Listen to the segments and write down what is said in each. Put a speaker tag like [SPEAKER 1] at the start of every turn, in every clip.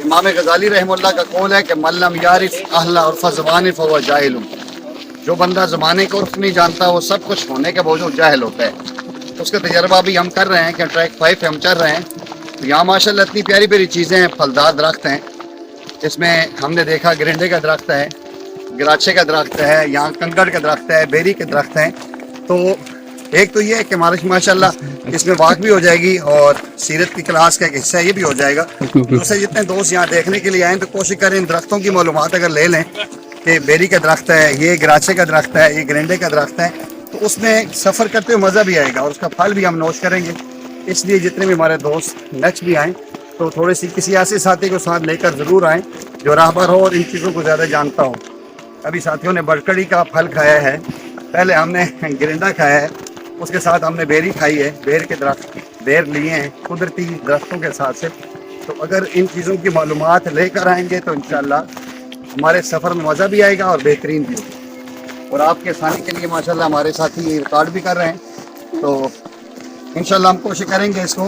[SPEAKER 1] इमाम गजाली रहमतुल्लाह का कौल है कि मल्लम यारिफ अहला उर्फ़ ज़माने फ़हुव जाहिल। जो बंदा ज़माने को उर्फ नहीं जानता वो सब कुछ होने के बावजूद जाहिल होता है। तो उसका तजर्बा भी हम कर रहे हैं कि ट्रैक 5 पे हम चल रहे हैं, तो यहाँ माशाल्लाह इतनी प्यारी प्यारी चीज़ें हैं, फलदार दरख्त हैं। इसमें हमने देखा गरिंडे का दरख्त है, गराचे का दरख्त है, यहाँ कंकड़ का दरख्त है, बेरी के दरख्त हैं। तो एक तो ये है कि माशाल्लाह इसमें वाक भी हो जाएगी और सीरत की क्लास का एक हिस्सा ये भी हो जाएगा। दूसरे जितने दोस्त यहाँ देखने के लिए आए तो कोशिश करें इन दरख्तों की मालूमात अगर ले लें कि बेरी का दरख्त है, ये गराचे का दरख्त है, ये गरिंडे का दरख्त है, तो उसमें सफ़र करते हुए मज़ा भी आएगा और उसका फल भी हम नोश करेंगे। इसलिए जितने भी हमारे दोस्त नेक्स्ट भी आएँ तो थोड़ी सी किसी ऐसे साथी को साथ लेकर ज़रूर आएँ जो राहबर हो और इन चीज़ों को ज़्यादा जानता हो। अभी साथियों ने बरकड़ी का फल खाया है, पहले हमने गरिंडा खाया है, उसके साथ हमने बेरी खाई है, बेर के दरख्त बेर लिए हैं कुदरती दरख्तों के साथ से। तो अगर इन चीज़ों की मालूमात लेकर आएंगे तो इंशाल्लाह हमारे सफ़र में मज़ा भी आएगा और बेहतरीन भी होगा। और आपके आसानी के लिए माशाल्लाह हमारे साथी ये रिकॉर्ड भी कर रहे हैं, तो इंशाल्लाह हम कोशिश करेंगे इसको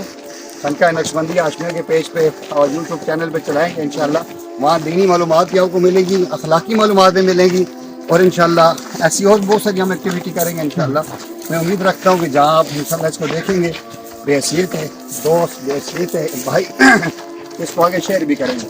[SPEAKER 1] खनका नक्शबंदी आशमिया के पेज पे और यूट्यूब चैनल पे चलाएँगे इंशाल्लाह। वहाँ दीनी मालूमात भी आपको मिलेगी, अखलाकी मालूमात भी मिलेंगी और इंशाल्लाह ऐसी और बहुत सारी हम एक्टिविटी करेंगे इंशाल्लाह। मैं उम्मीद रखता हूँ कि जहाँ आप इंशाल्लाह इसको देखेंगे बेहैसियत है दोस्त, बेहैसियत है भाई, इसको आगे शेयर भी करेंगे।